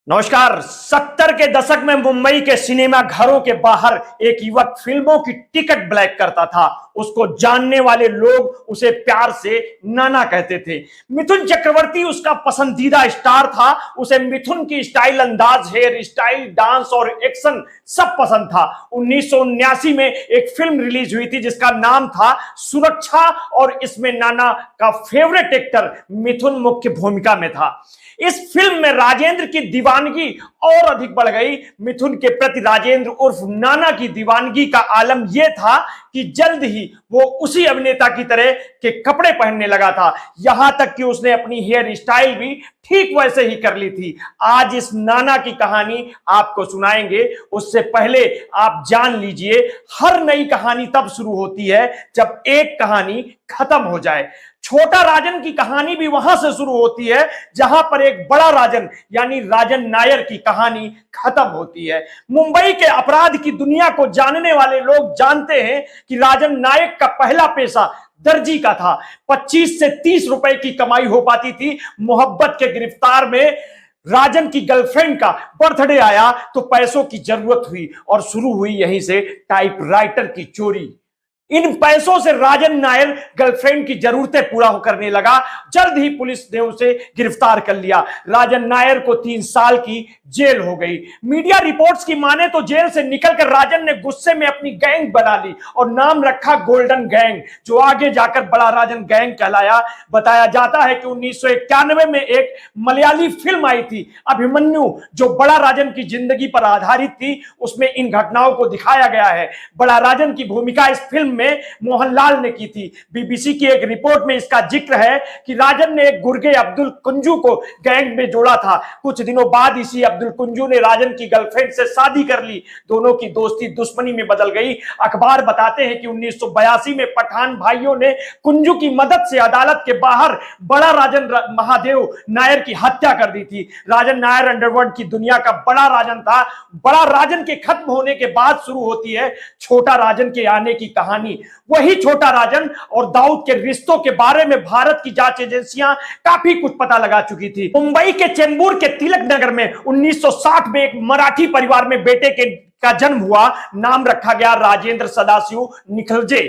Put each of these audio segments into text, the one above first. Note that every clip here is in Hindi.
नमस्कार। 70 के दशक में मुंबई के सिनेमा घरों के बाहर एक युवक फिल्मों की टिकट ब्लैक करता था। उसको जानने वाले लोग उसे प्यार से नाना कहते थे। मिथुन चक्रवर्ती उसका पसंदीदा स्टार था। उसे मिथुन की स्टाइल, अंदाज, हेयर स्टाइल, डांस और एक्शन सब पसंद था। 1979 में एक फिल्म रिलीज हुई थी जिसका नाम था सुरक्षा और इसमें नाना का फेवरेट एक्टर मिथुन मुख्य भूमिका में था। इस फिल्म में राजेंद्र की दीवानगी और अधिक बढ़ गई। मिथुन के प्रति राजेंद्र उर्फ नाना की दीवानगी का आलम यह था कि जल्द ही वो उसी अभिनेता की तरह के कपड़े पहनने लगा था। यहां तक कि उसने अपनी हेयर स्टाइल भी ठीक वैसे ही कर ली थी। आज इस नाना की कहानी आपको सुनाएंगे। उससे पहले आप जान लीजिए, हर नई कहानी तब शुरू होती है जब एक कहानी खत्म हो जाए। छोटा राजन की कहानी भी वहां से शुरू होती है जहां पर एक बड़ा राजन यानी राजन नायर की कहानी खत्म होती है। मुंबई के अपराध की दुनिया को जानने वाले लोग जानते हैं कि राजन नायक का पहला पेशा दर्जी का था। 25 से 30 रुपए की कमाई हो पाती थी। मोहब्बत के गिरफ्तार में राजन की गर्लफ्रेंड का बर्थडे आया तो पैसों की जरूरत हुई और शुरू हुई यहीं से टाइपराइटर की चोरी। इन पैसों से राजन नायर गर्लफ्रेंड की जरूरतें पूरा करने लगा। जल्द ही पुलिस ने उसे गिरफ्तार कर लिया। राजन नायर को 3 साल की जेल हो गई। मीडिया रिपोर्ट्स की माने तो जेल से निकलकर राजन ने गुस्से में अपनी गैंग बना ली और नाम रखा गोल्डन गैंग, जो आगे जाकर बड़ा राजन गैंग कहलाया। बताया जाता है कि 1991 में एक मलयाली फिल्म आई थी अभिमन्यु, जो बड़ा राजन की जिंदगी पर आधारित थी। उसमें इन घटनाओं को दिखाया गया है। बड़ा राजन की भूमिका इस फिल्म में मोहनलाल ने की थी। बीबीसी की एक रिपोर्ट में इसका जिक्र है कि राजन ने एक गुर्गे अब्दुल कुंजू को गैंग में जोड़ा था। कुछ दिनों बाद इसी अब्दुल कुंजू ने राजन की गर्लफ्रेंड से शादी कर ली। दोनों की दोस्ती दुश्मनी में बदल गई। अखबार बताते हैं कि 1982 में पठान भाइयों ने कुंजू की मदद से अदालत के बाहर बड़ा राजन महादेव नायर की हत्या कर दी थी। राजन नायर अंडरवर्ल्ड की दुनिया का बड़ा राजन था। बड़ा राजन के खत्म होने के बाद शुरू होती है छोटा राजन के आने की कहानी। वही छोटा राजन और दाऊद के रिश्तों के बारे में भारत की जांच एजेंसियां काफी कुछ पता लगा चुकी थी। मुंबई के चेंबूर के तिलक नगर में 1960 में एक मराठी परिवार में बेटे का जन्म हुआ। नाम रखा गया राजेंद्र सदाशिव निखलजे।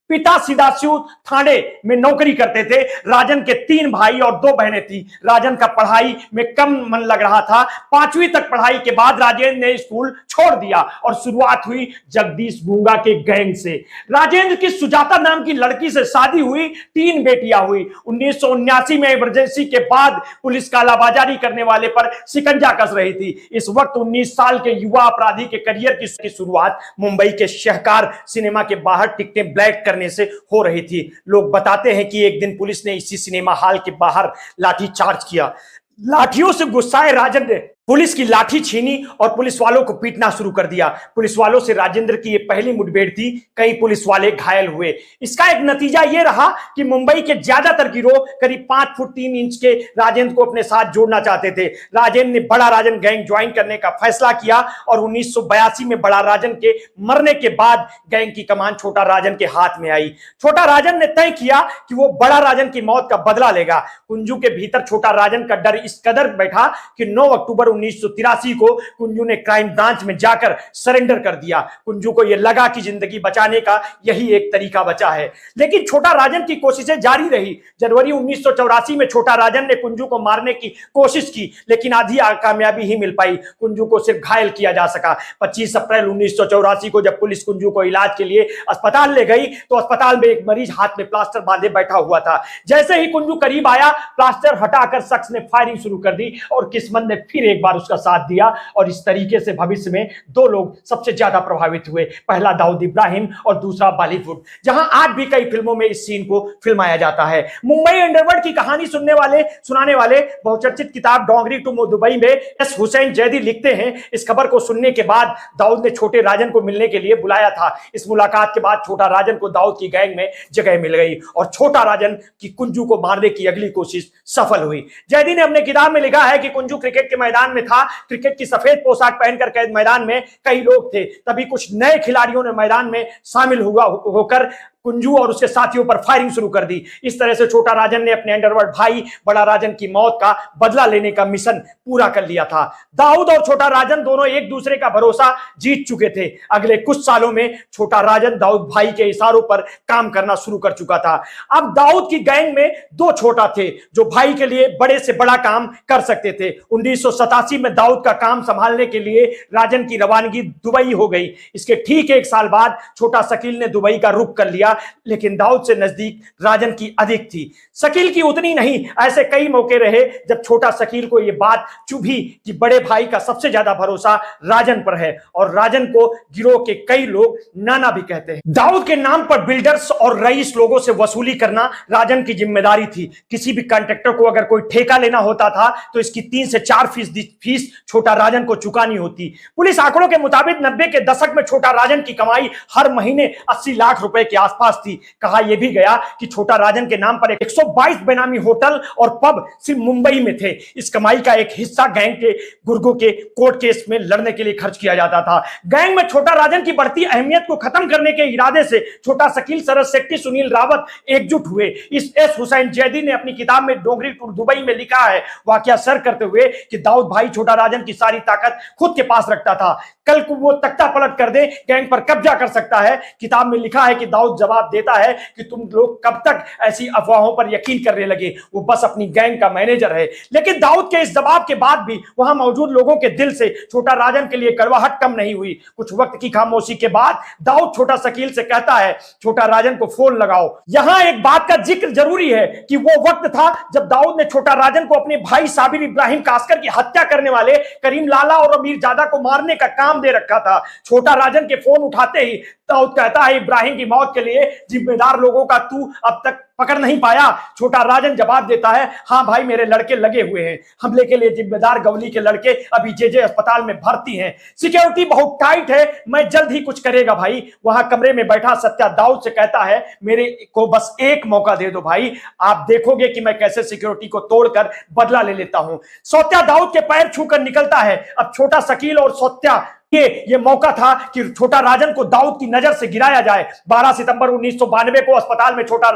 पिता सदाशिव थाने में नौकरी करते थे। राजन के 3 भाई और 2 बहनें थी। राजन का पढ़ाई में कम मन लग रहा था। 5वीं तक पढ़ाई के बाद राजेंद्र ने स्कूल छोड़ दिया और शुरुआत हुई जगदीश गूंगा के गैंग से। राजेंद्र की सुजाता नाम की लड़की से शादी हुई। 3 बेटियां हुई। 1979 में इमरजेंसी के बाद पुलिस कालाबाजारी करने वाले पर शिकंजा कस रही थी। इस वक्त 19 साल के युवा अपराधी के करियर की शुरुआत मुंबई के शहकार सिनेमा के बाहर टिकटें ब्लैक करने से हो रही थी। लोग बताते हैं कि एक दिन पुलिस ने इसी सिनेमा हॉल के बाहर लाठीचार्ज किया। लाठियों से गुस्साए राजन ने पुलिस की लाठी छीनी और पुलिस वालों को पीटना शुरू कर दिया। पुलिस वालों से राजेंद्र की यह पहली मुठभेड़ थी। कई पुलिस वाले घायल हुए। इसका एक नतीजा यह रहा कि मुंबई के ज्यादातर गिरोह करीब 5 फुट 3 इंच के राजेंद्र को अपने साथ जोड़ना चाहते थे। राजेंद्र ने बड़ा राजन गैंग ज्वाइन करने का फैसला किया और 1982 में बड़ा राजन के मरने के बाद गैंग की कमान छोटा राजन के हाथ में आई। छोटा राजन ने तय किया कि वो बड़ा राजन की मौत का बदला लेगा। कुंजू के भीतर छोटा राजन का डर इस कदर बैठा कि 9 अक्टूबर 1983 को कुंजू ने क्राइम ब्रांच में जाकर सरेंडर कर दिया। कुंजू को यह लगा कि जिंदगी बचाने का यही एक तरीका बचा है। लेकिन छोटा राजन की कोशिशें जारी रही। जनवरी 1984 में छोटा राजन ने कुंजू को मारने की कोशिश की, लेकिन आधी कामयाबी ही मिल पाई। कुंजू को सिर्फ घायल किया जा सका। 25 अप्रैल 1984 को जब पुलिस कुंजू को इलाज के लिए अस्पताल ले गई तो अस्पताल में एक मरीज हाथ में प्लास्टर बांधे बैठा हुआ था। जैसे ही कुंजू करीब आया, प्लास्टर हटाकर शख्स ने फायरिंग शुरू कर दी और किस्मत ने फिर एक बार उसका साथ दिया और इस तरीके से भविष्य में 2 लोग सबसे ज्यादा प्रभावित हुए। पहला दाऊद इब्राहिम और दूसरा बॉलीवुड, जहां आज भी कई फिल्मों में इस सीन को फिल्माया जाता है। मुंबई अंडरवर्ल्ड की कहानी सुनाने वाले बहुचर्चित किताब डोंगरी टू दुबई में एस हुसैन जैदी लिखते हैं, इस खबर को सुनने के बाद दाऊद ने छोटे राजन को मिलने के लिए बुलाया था। इस मुलाकात के बाद छोटा राजन को दाऊद की गैंग में जगह मिल गई और छोटा राजन की कुंजू को मारने की अगली कोशिश सफल हुई। जैदी ने अपने किताब में लिखा है कि कुंजू क्रिकेट के मैदान में था। क्रिकेट की सफेद पोशाक पहनकर कैद मैदान में कई लोग थे। तभी कुछ नए खिलाड़ियों ने मैदान में शामिल होकर कुंजू और उसके साथियों पर फायरिंग शुरू कर दी। इस तरह से छोटा राजन ने अपने अंडरवर्ल्ड भाई बड़ा राजन की मौत का बदला लेने का मिशन पूरा कर लिया था। दाऊद और छोटा राजन दोनों एक दूसरे का भरोसा जीत चुके थे। अगले कुछ सालों में छोटा राजन दाऊद भाई के इशारों पर काम करना शुरू कर चुका था। अब दाऊद की गैंग में दो छोटा थे जो भाई के लिए बड़े से बड़ा काम कर सकते थे। 1987 में दाऊद का काम संभालने के लिए राजन की रवानगी दुबई हो गई। इसके ठीक एक साल बाद छोटा शकील ने दुबई का रुख कर लिया, लेकिन दाऊद से नजदीक राजन की अधिक थी। शकील की उतनी नहीं। ऐसे कई मौके रहे जब छोटा शकील को यह बात चुभी कि बड़े भाई का सबसे ज्यादा भरोसा राजन पर है, और राजन को गिरोह के कई लोग नाना भी कहते हैं। दाऊद के नाम पर बिल्डर्स और रईस लोगों से वसूली करना राजन की जिम्मेदारी थी। किसी भी कॉन्ट्रैक्टर को अगर कोई ठेका लेना होता था तो इसकी 3 से 4% फीस छोटा राजन को चुकानी होती। पुलिस आंकड़ों के मुताबिक 90 के दशक में छोटा राजन की कमाई हर महीने 80 लाख रुपए के आसपास थी। कहा यह भी गया कि छोटा राजन के नाम पर 122 बेनामी होटल और पब सिर्फ मुंबई में थे। इस कमाई का एक हिस्सा गैंग के गुर्गों के कोर्ट केस में लड़ने के लिए खर्च किया जाता था। गैंग में छोटा राजन की बढ़ती अहमियत को खत्म करने के इरादे से छोटा शकील, शरद शेट्टी, सुनील रावत एकजुट हुए। इस एस हुसैन जैदी ने अपनी किताब में डोंगरी टू दुबई में लिखा है, वाकया सर करते हुए, कि दाऊद भाई छोटा राजन की सारी ताकत खुद के पास रखता था। कल को वो तख्ता पलट कर दे, गैंग पर कब्जा कर सकता है। किताब में लिखा है कि दाऊद जवाब देता है कि तुम लोग कब तक ऐसी अफवाहों पर यकीन करने लगे, वो बस अपनी गैंग का मैनेजर है। लेकिन दाऊद के इस जवाब के बाद भी वहां मौजूद लोगों के दिल से छोटा राजन के लिए कड़वाहट कम नहीं हुई। कुछ वक्त की खामोशी के बाद दाऊद छोटा शकील से कहता है, छोटा राजन को फोन लगाओ। यहां एक बात का जिक्र जरूरी है कि वो वक्त था जब दाऊद ने छोटा राजन को अपने भाई साबिर इब्राहिम कास्कर की हत्या करने वाले करीम लाला और अमीर जादा को मारने का काम दे रखा था। छोटा राजन के फोन उठाते ही दाऊद कहता है, इब्राहिम की मौत के लिए जिम्मेदार लोगों का तू अब तक पकड़ नहीं पाया। छोटा राजन जवाब देता है, हाँ भाई, मेरे लड़के लगे हुए हैं। हमले के लिए जिम्मेदार गवली के लड़के अभी जेजे अस्पताल में भर्ती हैं। सिक्योरिटी बहुत टाइट है, मैं जल्द ही कुछ करेगा भाई। वहां कमरे में बैठा सत्या दाऊद से कहता है, मेरे को बस एक मौका दे दो भाई, आप देखोगे कि मैं कैसे सिक्योरिटी को तोड़कर बदला ले लेता हूं। सत्या दाऊद के पैर छूकर निकलता है। अब छोटा शकील और सत्या ये मौका था कि छोटा राजन को दाऊद की नजर से गिराया जाए। 12 सितंबर 1992 को अस्पताल में छोटा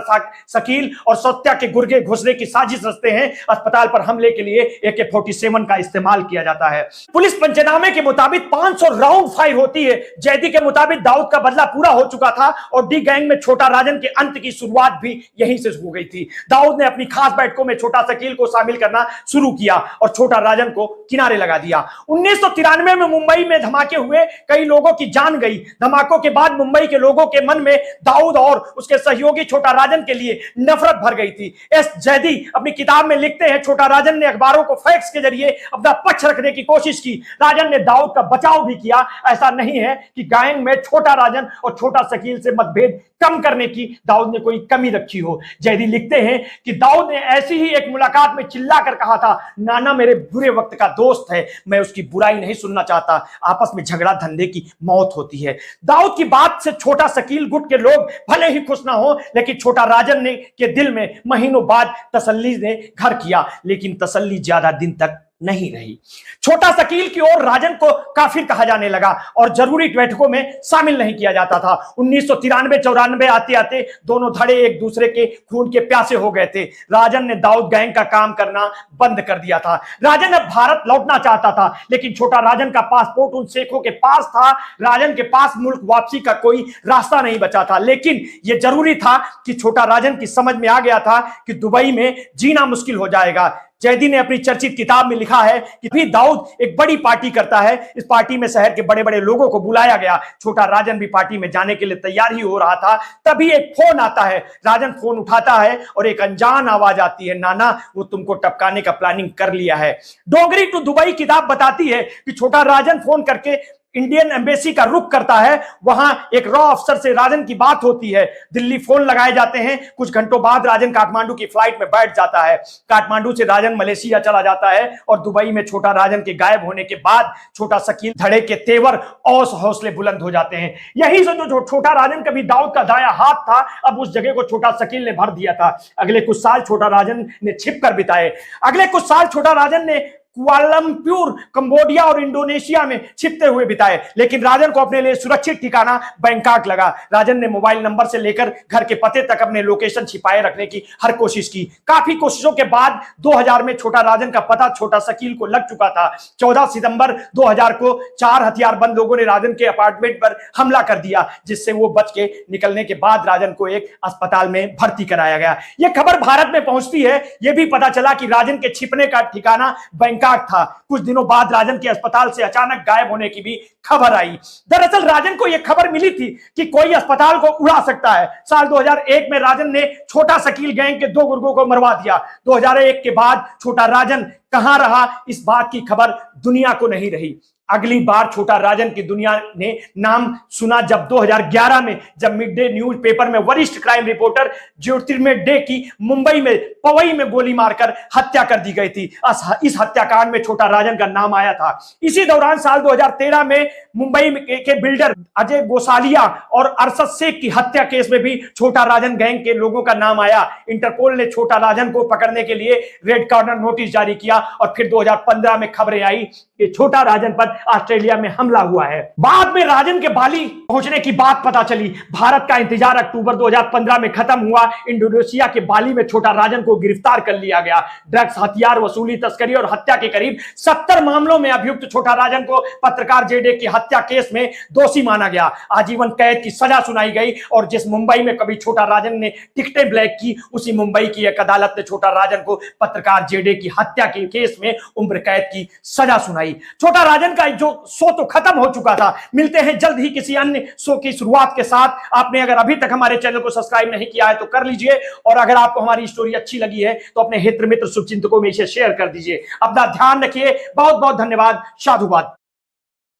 शकील और सत्या के गुर्गे घुसने की साजिश रचते हैं। अस्पताल पर हमले के लिए AK-47 का इस्तेमाल किया जाता है। पुलिस पंचनामे के मुताबिक 500 राउंड फायर होती है। जैदी के मुताबिक दाऊद का बदला पूरा हो चुका था और डी गैंग में छोटा राजन के अंत की शुरुआत भी यहीं से हो गई थी। दाऊद ने अपनी खास बैठकों में छोटा शकील को शामिल करना शुरू किया और छोटा राजन को किनारे लगा दिया। 1993 में मुंबई में धमाके हुए, कई लोगों की जान गई। धमाकों के बाद मुंबई के लोगों के मन में दाऊद और उसके सहयोगी छोटा राजन के लिए नफरत भर गई थी। एस जैदी अपनी किताब में लिखते हैं, छोटा राजन ने अखबारों को फैक्स के जरिए अपना पक्ष रखने की कोशिश की। राजन ने दाऊद का बचाव भी किया। ऐसा नहीं है कि गैंग में छोटा राजन और छोटा शकील से मतभेद कम करने की दाऊद ने कोई कमी रखी हो। जैदी लिखते हैं कि दाऊद ने ऐसी ही एक मुलाकात में चिल्लाकर कहा था, नाना मेरे बुरे वक्त का दोस्त है, मैं उसकी बुराई नहीं सुनना चाहता। आपस में झगड़ा धंधे की मौत होती है। दाऊद की बात से छोटा शकील गुट के लोग भले ही खुश ना हो, लेकिन छोटा राजन ने के दिल में महीनों बाद तसल्ली ने घर किया, लेकिन तसल्ली ज्यादा दिन तक नहीं रही। छोटा शकील की ओर राजन को काफिर कहा जाने लगा और जरूरी बैठकों में शामिल नहीं किया जाता था। 1993-94 आते आते दोनों धड़े एक दूसरे के खून के प्यासे हो गए थे। राजन ने दाऊद गैंग का काम करना बंद कर दिया था। राजन अब भारत लौटना चाहता था, लेकिन छोटा राजन का पासपोर्ट उन शेखों के पास था। राजन के पास मुल्क वापसी का कोई रास्ता नहीं बचा था, लेकिन यह जरूरी था कि छोटा राजन की समझ में आ गया था कि दुबई में जीना मुश्किल हो जाएगा। जैदी ने अपनी चर्चित किताब में लिखा है कि भी दाऊद एक बड़ी पार्टी करता है। इस पार्टी में शहर के बड़े बड़े लोगों को बुलाया गया। छोटा राजन भी पार्टी में जाने के लिए तैयार ही हो रहा था। तभी एक फोन आता है। राजन फोन उठाता है और एक अनजान आवाज आती है, नाना वो तुमको टपकाने का प्लानिंग कर लिया है। डोंगरी टू दुबई किताब बताती है कि छोटा राजन फोन करके इंडियन एम्बेसी का रुख करता है। वहां एक रॉ अफसर से राजन की बात होती है। दिल्ली फोन लगाए जाते हैं। कुछ घंटों बाद राजन काठमांडू की फ्लाइट में बैठ जाता है। काठमांडू से राजन मलेशिया चला जाता है और दुबई में छोटा राजन के गायब होने के बाद छोटा शकील धड़े के तेवर और हौसले बुलंद हो जाते हैं। यही से जो छोटा राजन कभी दाऊद का दाया हाथ था, अब उस जगह को छोटा शकील ने भर दिया था। अगले कुछ साल छोटा राजन ने छिप कर बिताए। अगले कुछ साल छोटा राजन ने कुआलालंपुर, कंबोडिया और इंडोनेशिया में छिपते हुए बिताए, लेकिन राजन को अपने लिए सुरक्षित ठिकाना बैंकॉक लगा। राजन ने मोबाइल नंबर से लेकर घर के पते तक अपने लोकेशन छिपाए रखने की हर कोशिश की। काफी कोशिशों के बाद 2000 में छोटा राजन का पता छोटा शकील को लग चुका था। 14 सितंबर 2000 को 4 हथियारबंद लोगों ने राजन के अपार्टमेंट पर हमला कर दिया, जिससे वो बच के निकलने के बाद राजन को एक अस्पताल में भर्ती कराया गया। यह खबर भारत में पहुंचती है, यह भी पता चला कि राजन के छिपने का ठिकाना बैंकॉक था। कुछ दिनों बाद राजन के अस्पताल से अचानक गायब होने की भी खबर आई। दरअसल राजन को यह खबर मिली थी कि कोई अस्पताल को उड़ा सकता है। साल 2001 में राजन ने छोटा शकील गैंग के 2 गुर्गों को मरवा दिया। 2001 के बाद छोटा राजन कहां रहा, इस बात की खबर दुनिया को नहीं रही। अगली बार छोटा राजन की दुनिया ने नाम सुना जब 2011 में जब मिड डे न्यूज पेपर में वरिष्ठ क्राइम रिपोर्टर ज्योतिर्मय डे की मुंबई में पवई में गोली मारकर हत्या कर दी गई थी। इस हत्याकांड में छोटा राजन का नाम आया था। इसी दौरान साल 2013 में मुंबई के बिल्डर अजय गोसालिया और अरशद शेख की हत्या केस में भी छोटा राजन गैंग के लोगों का नाम आया। इंटरपोल ने छोटा राजन को पकड़ने के लिए रेड कॉर्नर नोटिस जारी किया और फिर 2015 में खबरें आई कि छोटा राजन पर ऑस्ट्रेलिया में हमला हुआ है। बाद में राजन के बाली पहुंचने की बात पता चली। भारत का इंतजार अक्टूबर 2015 में खत्म हुआ। इंडोनेशिया के बाली में छोटा राजन को गिरफ्तार कर लिया गया। ड्रग्स, हथियार, वसूली, तस्करी और हत्या के करीब 70 मामलों में अभियुक्त छोटा राजन को पत्रकार जेडे की हत्या केस में दोषी माना गया। आजीवन कैद की सजा सुनाई गई और जिस मुंबई में कभी छोटा राजन ने टिकटें ब्लैक की, उसी मुंबई की एक अदालत ने छोटा राजन को पत्रकार जेडे की हत्या के केस में उम्र कैद की सजा सुनाई। छोटा राजन का जो शो तो खत्म हो चुका था। मिलते हैं जल्द ही किसी अन्य शो की शुरुआत के साथ। आपने अगर अभी तक हमारे चैनल को सब्सक्राइब नहीं किया है तो कर लीजिए, और अगर आपको हमारी स्टोरी अच्छी लगी है तो अपने हित मित्र शुभचिंतकों में इसे शेयर कर दीजिए। अपना ध्यान रखिए। बहुत बहुत धन्यवाद। साधुवाद।